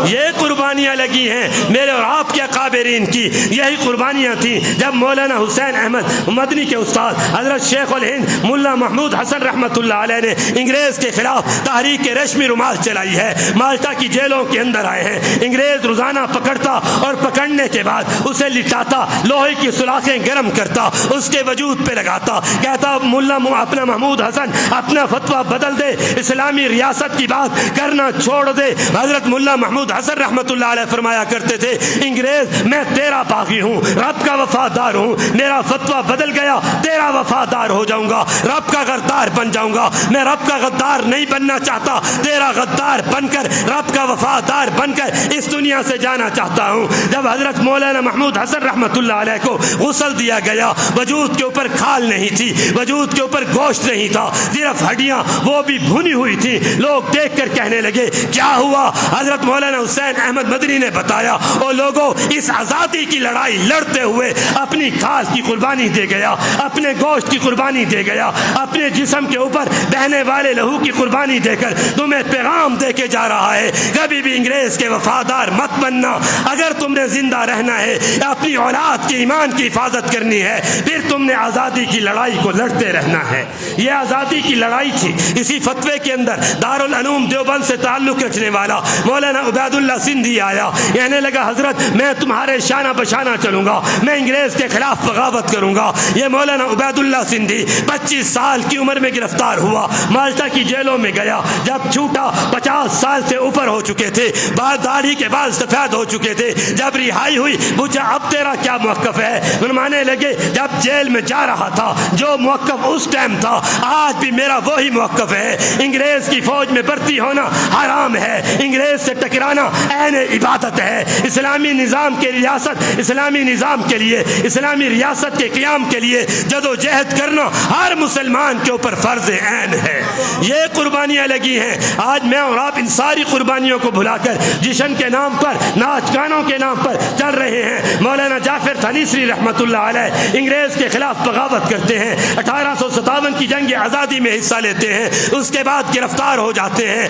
یہ قربانیاں لگی ہیں میرے اور آپ کے اکابرین کی، یہی قربانیاں تھیں جب مولانا حسین احمد مدنی کے استاد حضرت شیخ الہند ملا محمود حسن رحمۃ اللہ علیہ نے انگریز کے خلاف تحریک ریشمی رومال چلائی ہے، مالٹا کی جیلوں کے اندر آئے ہیں، انگریز روزانہ پکڑتا اور پکڑنے کے بعد اسے لٹاتا، لوہے کی سلاخیں گرم کرتا، اس کے وجود پہ لگاتا، کہتا ملا اپنا محمود حسن اپنا فتویٰ بدل دے، اسلامی ریاست کی بات کرنا چھوڑ دے۔ حضرت ملا محمود حسن رحمۃ اللہ علیہ فرمایا کرتے تھے، انگریز میں تیرا باغی ہوں، رب کا وفادار ہوں، میرا فتویٰ بدل گیا تیرا وفادار ہو جاؤں گا، رب کا غدار بن جاؤں گا، میں رب کا غدار نہیں بننا چاہتا، تیرا غدار بن کر رب کا وفادار بن کر اس دنیا سے جانا چاہتا ہوں۔ جب حضرت مولانا محمود حسن رحمۃ اللہ علیہ کو غسل دیا گیا، وجود کے اوپر کھال نہیں تھی، وجود کے اوپر گوشت نہیں تھا، صرف ہڈیاں وہ بھی بھنی ہوئی تھی، لوگ دیکھ کر کہنے لگے کیا ہوا؟ حضرت مولانا حسین احمد مدنی نے بتایا، او لوگوں اس آزادی کی لڑائی لڑتے ہوئے اپنی کھال کی قربانی دے گیا، اپنے گوشت کی قربانی دے گیا، اپنے جسم کے اوپر بہنے والے لہو کی قربانی دے کر تمہیں پیغام دے کے جا رہا ہے، کبھی بھی انگریز کے وفادار مت بننا، اگر تم نے زندہ رہنا ہے، اپنی اولاد کے ایمان کی حفاظت کرنی ہے، پھر تم نے آزادی کی لڑائی کو لڑتے رہنا ہے۔ یہ آزادی کی لڑائی تھی۔ اسی فتوے کے اندر دارالعلوم دیوبند سے تعلق رکھنے والا مولانا عبید اللہ سندھی آیا، کہنے لگا حضرت میں تمہارے شانہ بشانہ چلوں گا، میں انگریز کے خلاف بغاوت کروں گا۔ یہ مولانا عبید اللہ سندھی 25 سال کی عمر میں گرفتار ہوا، مالٹا کی جیلوں میں گیا، جب چھوٹا 50 سال سے اوپر ہو چکے تھے، بال داڑھی کے بال سفید ہو چکے تھے، جب رہائی ہوئی پوچھا اب تیرا کیا موقف ہے؟ فرمانے لگے جب جیل میں جا رہا تھا جو موقف اس ٹائم تھا آج بھی میرا وہی موقف ہے، انگریز کی فوج میں بھرتی ہونا حرام ہے، انگریز سے ٹکرانا عین عبادت ہے، اسلامی نظام کے ریاست اسلامی نظام کے لیے اسلامی ریاست کے قیام کے لیے جدوجہد کرنا ہر مسلمان کے اوپر فرض عین ہے۔ یہ قربانیاں لگی ہیں، آج میں اور آپ ان ساری قربانیوں کو بھلا کر جشن کے نام پر ناچ گانوں کے نام پر چل رہے ہیں۔ مولانا جعفر تھانیسری رحمۃ اللہ علیہ انگریز کے خلاف بغاوت کرتے ہیں، 1857 کی جنگ آزادی میں حصہ لیتے ہیں، اس کے بعد گرفتار ہو جاتے ہیں،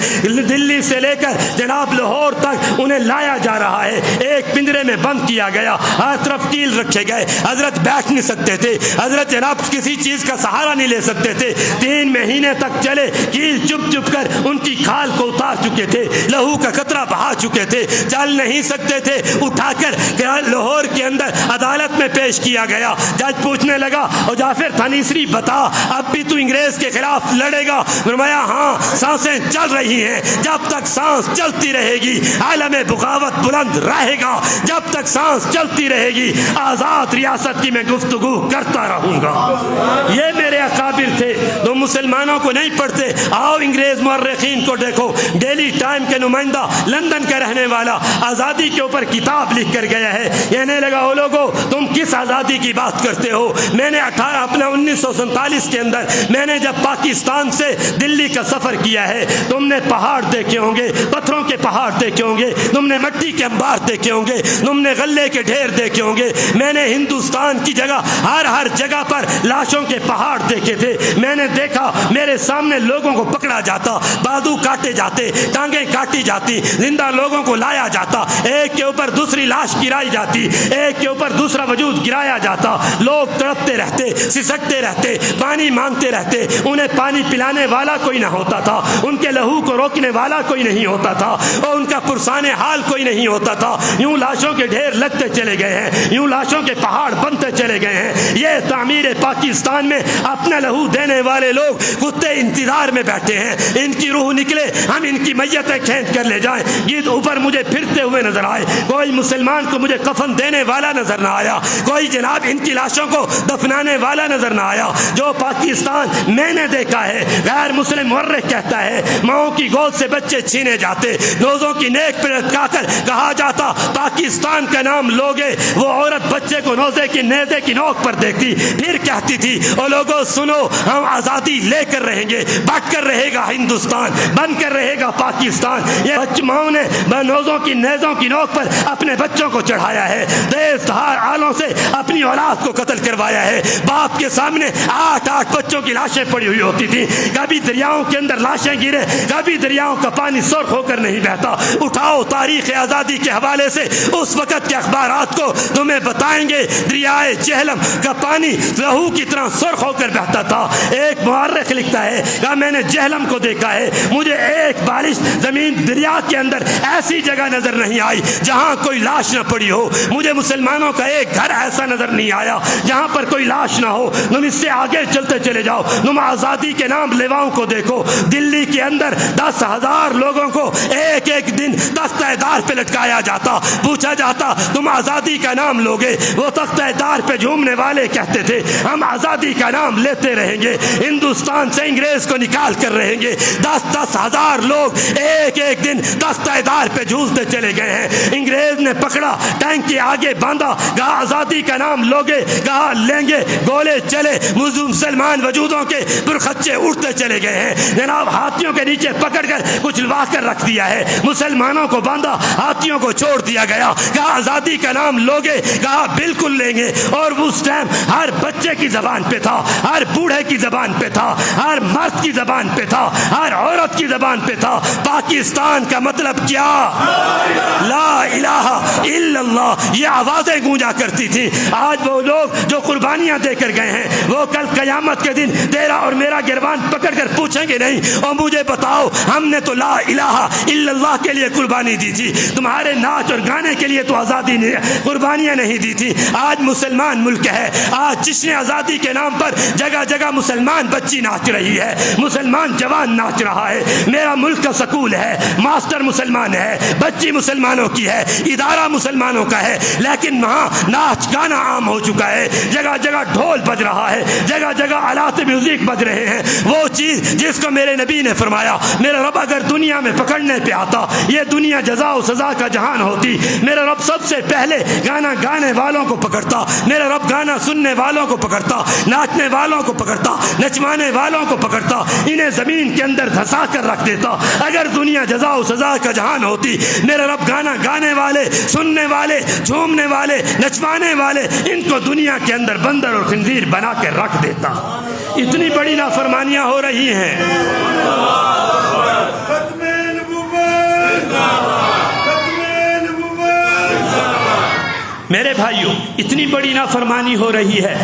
دلی سے لے کر جناب لاہور تک انہیں لایا جا رہا ہے، ایک پنجرے میں بند کیا گیا، ہر طرف کیل رکھے گئے، حضرت بیٹھ نہیں سکتے تھے، حضرت جناب کسی چیز کا سہارا نہیں لے سکتے تھے، 3 مہینے تک چلے، کیل چپ چپ کر ان کی کھال کو اتار چکے تھے، لہو کا قطرہ بہا چکے تھے، چل نہیں سکتے تھے، اٹھا کر لاہور کے اندر عدالت میں پیش کیا گیا، جج پوچھنے لگا اور جعفر تھانیسری بتا اب بھی تو انگریز کے خلاف لڑے گا؟ فرمایا ہاں سانسیں چل رہی ہیں، جب تک سانس چلتی رہے گی عالم بغاوت بلند رہے گا، جب تک سانس چلتی رہے گی آزاد ریاست کی میں گفتگو کرتا رہوں گا۔ یہ میرے اکابر تھے، تو مسلمانوں کو نہیں پڑھتے، آؤ انگریز مورخین کو دیکھو، ڈیلی ٹائم کے نمائندہ لندن کا رہنے والا آزادی کے اوپر کتاب لکھ کر گیا ہے، کہنے لگا او لوگو تم کس آزادی کی بات کرتے ہو؟ میں نے اپنا 1947 کے اندر میں نے جب پاکستان سے دلی کا سفر کیا ہے، تم نے پہاڑ دیکھے ہوں گے، پتھروں کے پہاڑ دیکھے ہوں گے، تم نے مٹی کے انبار دیکھے ہوں گے، تم نے غلے کے ڈھیر دیکھے ہوں گے، میں نے ہندوستان کی جگہ ہر جگہ پر لاشوں کے پہاڑ دیکھے تھے، میں نے دیکھا میرے سامنے لوگوں کو پکڑا جاتا، بازو کاٹے جاتے، ٹانگیں کاٹی جاتی، زندہ لوگوں کو لایا جاتا، ایک کے اوپر دوسری لاش گرائی جاتی، ایک کے اوپر دوسرا وجود گرایا جاتا، لوگ تڑپتے رہتے، سسکتے رہتے، پانی مانگتے رہتے، انہیں پانی پلانے والا کوئی نہ ہوتا تھا، ان کے لہو کو روکنے والا کوئی نہیں ہوتا تھا، اور ان کا پرسان حال کوئی نہیں ہوتا تھا، یوں لاشوں کے ڈھیر لگتے چلے گئے ہیں، یوں لاشوں کے پہاڑ بنتے چلے گئے ہیں۔ یہ تعمیر پاکستان میں اپنا لہو دینے والے لوگ کتے انتظار میں بیٹھے ہیں، ان کی روح نکلے ہم ان کی میتیں کھینچ کر لے جائیں۔ گیت اوپر مجھے پھرتے ہوئے نظر آئے، کوئی مسلمان کو مجھے کفن دینے والا نظر نہ آیا، کوئی جناب ان کی لاشوں کو دفنانے والا نظر نہ آیا۔ جو پاکستان میں نے دیکھا ہے، غیر مسلم مورخ کہتا ہے ماؤں کی گود سے بچے چھینے جاتے، نوزوں کی نیک پہ لٹکا کر کہا جاتا پاکستان کا نام لوگے، وہ عورت بچے کو نوزے کی نیزے کی نوک پر دیکھتی پھر کہتی تھی او لوگوں سنو، ہم آزادی لے کر رہیں گے، بٹ کر رہے گا ہندوستان، بن کر رہے گا پاکستان۔ یہ ماؤں نے نوزوں کی نیزوں کی نوک پر اپنے بچوں کو چڑھایا ہے، تیز دھار آلوں سے اپنی اولاد کو قتل کروایا ہے۔ باپ کے سامنے 8 بچوں کی لاشیں پڑی ہوئی ہوتی تھی، کبھی دریاؤں کے اندر لاشیں گرے، کبھی دریاؤں کا پانی سرخ ہو کر نہیں بہتا۔ اٹھاؤ تاریخ آزادی کے حوالے سے اس وقت کے اخبارات کو، تمہیں بتائیں گے دریائے جہلم کا پانی لہو کی طرح سرخ ہو کر بہتا تھا۔ ایک مورخ لکھتا ہے کہ میں نے جہلم کو دیکھا ہے، مجھے ایک بارش زمین دریا کے اندر ایسی جگہ نظر نہیں آئی جہاں کوئی لاش نہ پڑی ہو، مجھے مسلمانوں کا ایک گھر ایسا نظر نہیں آیا جہاں پر کوئی لاش نہ ہو۔ تم اس سے آگے چلتے چلے جاؤ، تم آزادی کے نام لیواؤں کو دیکھو، دلی کے اندر 10,000 لوگوں کو ایک ایک دن تختہ دار پہ لٹکایا جاتا، پوچھا جاتا تم آزادی کا نام لوگے؟ وہ تختہ دار پہ جھومنے والے کہتے تھے ہم آزادی کا نام لیتے رہیں گے، ہندوستان سے انگریز کو نکال کر رہیں گے۔ 10,000 لوگ ایک ایک دن تختہ دار پہ جھولتے چلے گئے ہیں۔ انگریز نے پکڑا، ٹینک کے آگے باندھا، کہا آزادی کا نام لوگے، کہا لیں گے، گولے چلے، مسلمان وجودوں کے پرخچے اٹھتے چلے گئے ہیں۔ جناب ہاتھیوں کے نیچے پکڑ کر کچھ لوا کر رکھ دیا ہے، مسلمانوں کو باندھا، ہاتھیوں کو چھوڑ دیا گیا، کہا آزادی کا نام لوگے، کہا بالکل لیں گے۔ اور اس ٹائم ہر بچے کی زبان پہ تھا، ہر بوڑھے کی زبان پہ تھا، ہر مرد کی زبان پہ تھا، ہر عورت کی زبان پہ تھا، پاکستان کا مطلب کیا؟ لا الہ الا اللہ، یہ آوازیں گونجا کرتی تھی۔ آج وہ لوگ جو قربانیاں دے کر گئے ہیں، وہ کل قیامت کے دن تیرا اور میرا گریبان پکڑ کر پوچھیں گے نہیں اور مجھے بتاؤ ہم نے تو لا الہ الا اللہ کے لیے قربانی دی تھی، تمہارے ناچ اور گانے کے لیے تو آزادی قربانیاں نہیں دی تھی۔ آج مسلمان ملک ہے، آج جشن آزادی کے نام پر جگہ جگہ مسلمان بچی ناچ رہی ہے، مسلمان جوان ناچ رہا ہے۔ میرا ملک کا سکول ہے، ماسٹر مسلمان ہے، بچی مسلمانوں کی ہے، ادارہ مسلمانوں کا ہے، لیکن وہاں ناچ گانا عام ہو چکا ہے، جگہ جگہ ڈھول بج رہا ہے، جگہ جگہ آلات میوزک بج رہے ہیں۔ وہ چیز جس کو میرے نبی نے فرمایا میرا رب اگر دنیا میں پکڑنے پہ آتا، یہ دنیا جزا و سزا کا جہان ہوتی، میرا رب سب سے پہلے گانا گانے والوں کو پکڑتا، میرا رب گانا سننے والوں کو پکڑتا، ناچنے والوں کو پکڑتا، نچوانے والوں کو پکڑتا، انہیں زمین کے اندر دھسا کر رکھ دیتا۔ اگر دنیا جزا و سزا کا جہان ہوتی، میرا رب گانا گانے والے، سننے والے، جھومنے والے، نچوانے والے، ان کو دنیا کے اندر بندر اور خنزیر بنا کے رکھ دیتا۔ اتنی بڑی نافرمانیاں ہو رہی ہیں۔ میرے بھائیوں اتنی بڑی نافرمانی ہو رہی ہے،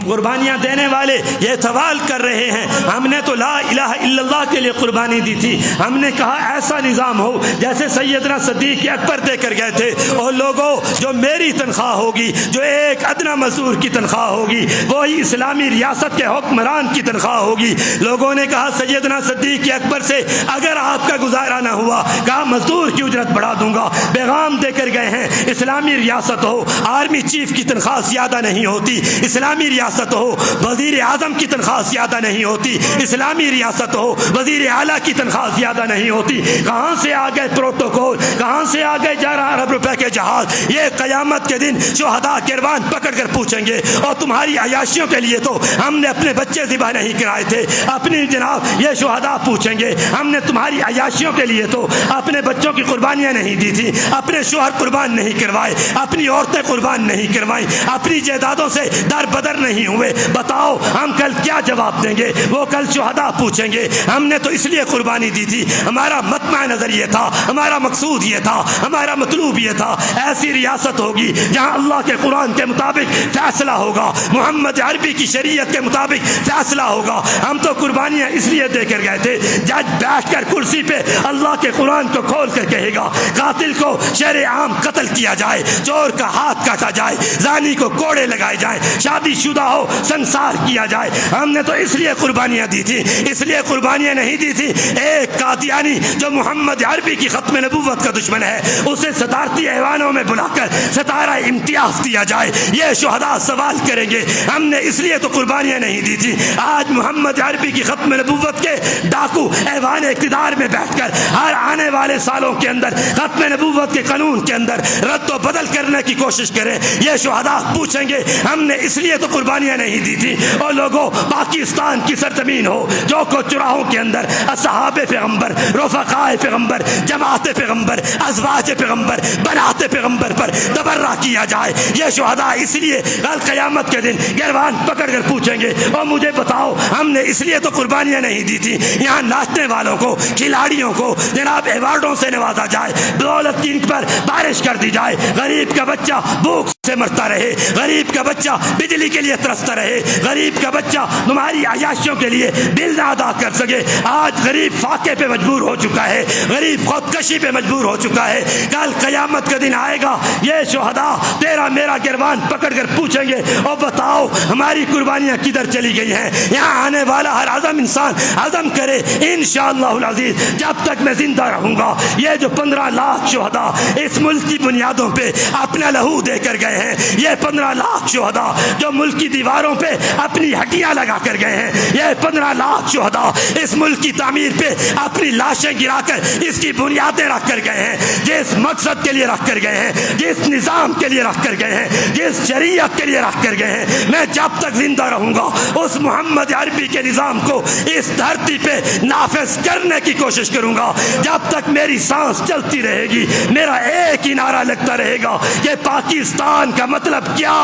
قربانیاں دینے والے یہ سوال کر رہے ہیں ہم نے تو لا الہ الا اللہ کے لیے قربانی دی تھی، ہم نے کہا ایسا نظام ہو جیسے سیدنا صدیق اکبر دے کر گئے تھے، اور لوگوں جو میری تنخواہ ہوگی، جو ایک ادنا مزدور کی تنخواہ ہوگی، وہی اسلامی ریاست کے حکمران کی تنخواہ ہوگی۔ لوگوں نے کہا سیدنا صدیق اکبر سے اگر آپ کا گزارا نہ ہوا، کہا مزدور کی اجرت بڑھا دوں گا۔ پیغام دے کر گئے ہیں اسلامی ریاست ہو، آرمی چیف کی تنخواہ زیادہ نہیں ہوتی، اسلامی ریاست ہو، وزیر اعظم کی تنخواہ زیادہ نہیں ہوتی، اسلامی ریاست ہو، وزیر اعلیٰ کی تنخواہ زیادہ نہیں ہوتی۔ کہاں سے آ گئے پروٹوکول، کہاں سے آ گئے 11 ارب روپے کے جہاز؟ یہ قیامت کے دن شہداء کروان پکڑ کر پوچھیں گے، اور تمہاری عیاشیوں کے لیے تو ہم نے اپنے بچے ذبح نہیں کرائے تھے، اپنی جناب یہ شہداء پوچھیں گے ہم نے تمہاری عیاشیوں کے لیے تو اپنے بچوں کی قربانیاں نہیں دی تھی، اپنے شوہر قربان نہیں کروائے، اپنی عورتیں قربان نہیں کروائیں، اپنی جائیدادوں سے در بدر نہیں ہوئے۔ بتاؤ ہم کل کیا جواب دیں گے؟ وہ کل شہداء پوچھیں گے ہم نے تو اس لیے قربانی دی تھی، ہمارا مطمع نظر یہ تھا، ہمارا مقصود یہ تھا، ہمارا مطلوب یہ تھا۔ ایسی ریاست ہوگی جہاں اللہ کے قرآن کے مطابق فیصلہ ہوگا، محمد عربی کی شریعت کے مطابق فیصلہ ہوگا۔ ہم تو قربانیاں اس لیے دے کر گئے تھے، جج بیٹھ کر کرسی پہ اللہ کے قرآن کو کھول کر کہے گا قاتل کو شرع عام قتل کیا جائے، چور کا ہاتھ ہاتھ کاٹا جائے، زانی کو کوڑے لگائے جائیں، شادی شدہ ہو سنسار کیا جائے۔ ہم نے تو اس لیے قربانیاں دی تھی، اس لیے قربانیاں نہیں دی تھی۔ ایک قادیانی جو محمد عربی کی ختم نبوت کا دشمن ہے، اسے صدارتی ایوانوں میں بلا کر ستارہ امتیاز دیا جائے، یہ شہداء سوال کریں گے ہم نے اس لیے تو قربانیاں نہیں دی تھی۔ آج محمد عربی کی ختم نبوت کے ڈاکو ایوان اقتدار میں بیٹھ کر ہر آنے والے سالوں کے اندر ختم نبوت کے قانون کے اندر رد و بدل کرنے کی کوشش کریں، یہ شہداء پوچھیں گے ہم نے اس لیے تو قربانیاں نہیں دی تھی۔ اور لوگوں، پاکستان کی سرزمین ہو جو کو چراہوں کے اندر اصحاب پیغمبر، رفقائے پیغمبر، جماعت پیغمبر، ازواج پیغمبر، بنات پیغمبر پر تبرہ کیا جائے، یہ شہداء اس لیے کل قیامت کے دن گروان پکڑ کر پوچھیں گے اور مجھے بتاؤ ہم نے اس لیے تو قربانیاں نہیں دی تھی۔ یہاں ناچنے والوں کو، کھلاڑیوں کو جناب ایوارڈوں سے نوازا جائے، دولت کی ان پر بارش کر دی جائے، غریب کا بچہ بھوک سے مرتا رہے، غریب کا بچہ بجلی کے لیے ترستا رہے، غریب کا بچہ تمہاری عیاشیوں کے لیے بل نہ ادا کر سکے۔ آج غریب فاقے پہ مجبور ہو چکا ہے، غریب خودکشی پہ مجبور ہو چکا ہے۔ کل قیامت کا دن آئے گا، یہ شہداء تیرا میرا گروان پکڑ کر پوچھیں گے اور بتاؤ ہماری قربانیاں کدھر چلی گئی ہیں۔ یہاں آنے والا ہر عزم انسان عزم کرے انشاءاللہ العزیز جب تک میں زندہ رہوں گا، یہ جو 15 لاکھ شہداء اس ملک کی بنیادوں پہ اپنا لہو دے کر گئے ہیں، یہ 15 لاکھ شہداء جو ملک کی دیواروں پہ اپنی ہڈیاں لگا کر گئے ہیں، یہ 15 لاکھ شہداء اس ملک کی تعمیر پہ اپنی لاشیں گرا کر اس کی بنیادیں رکھ کر گئے ہیں، جس مقصد کے لیے رکھ کر گئے ہیں، جس نظام کے لیے رکھ کر گئے ہیں، جس شریعت کے لیے رکھ کر گئے ہیں، میں جب تک زندہ رہوں گا اس محمد عربی کے نظام کو اس دھرتی پہ نافذ کرنے کی کوشش کروں گا۔ جب تک میری سانس چلتی رہے گی میرا ایک ہی نعرہ لگتا رہے گا کہ پاکستان کا مطلب کیا،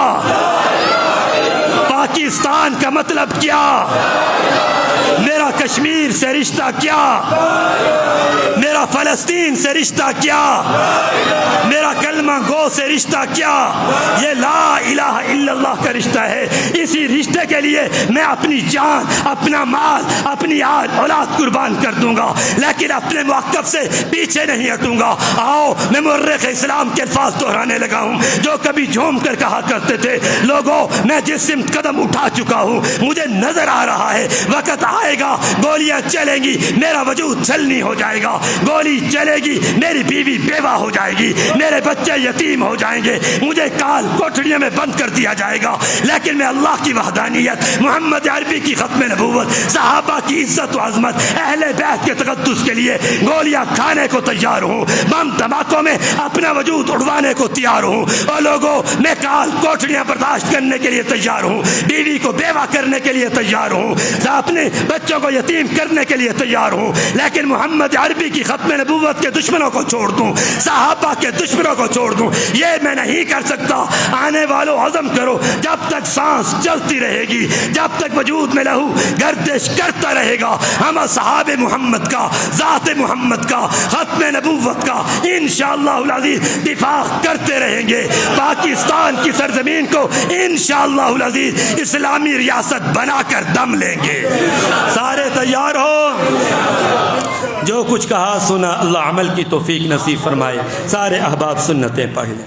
پاکستان کا مطلب کیا، میرا کشمیر سے رشتہ کیا، میرا فلسطین سے رشتہ کیا، میرا کلمہ گو سے رشتہ کیا، یہ لا الہ الا اللہ کا رشتہ ہے۔ اسی رشتے کے لیے میں اپنی جان، اپنا مال، اپنی اولاد قربان کر دوں گا، لیکن اپنے موقف سے پیچھے نہیں ہٹوں گا۔ آؤ میں مورخ اسلام کے الفاظ دہرانے لگا ہوں جو کبھی جھوم کر کہا کرتے تھے، لوگوں میں جس سمت قدم اٹھا چکا ہوں مجھے نظر آ رہا ہے وقت آئے گا گولیاں چلیں گی میرا وجود چھلنی ہو جائے گا، گولی چلے گی میری بیوی بیوہ ہو جائے گی، میرے بچے یتیم ہو جائیں گے، مجھے کال کوٹڑیوں میں بند کر دیا جائے گا، لیکن میں اللہ کی وحدانیت، محمد عربی کی ختم نبوت، صحابہ کی عزت و عظمت، اہل بیت کے تقدس کے لیے گولیاں کھانے کو تیار ہوں، بم دھماکوں میں اپنا وجود اڑوانے کو تیار ہوں، اور لوگوں میں کال کوٹڑیاں برداشت کرنے کے لیے تیار ہوں، بیوی کو بیوہ کرنے کے لیے تیار ہوں، اپنے بچوں کو یتیم کرنے کے لیے تیار ہوں، لیکن محمد عربی کی ختم نبوت کے دشمنوں کو چھوڑ دوں، صحابہ کے دشمنوں کو چھوڑ دوں، یہ میں نہیں کر سکتا۔ آنے والوں عزم کرو، جب تک سانس چلتی رہے گی، جب تک وجود میں لہو گردش کرتا رہے گا، ہم اصحاب محمد کا، ذات محمد کا، ختم نبوت کا انشاءاللہ العزیز دفاع کرتے رہیں گے۔ پاکستان کی سرزمین کو انشاءاللہ العزیز اسلامی ریاست بنا کر دم لیں گے۔ سارے تیار ہو؟ جو کچھ کہا سنا، اللہ عمل کی توفیق نصیب فرمائے۔ سارے احباب سنتیں پڑھ لیں۔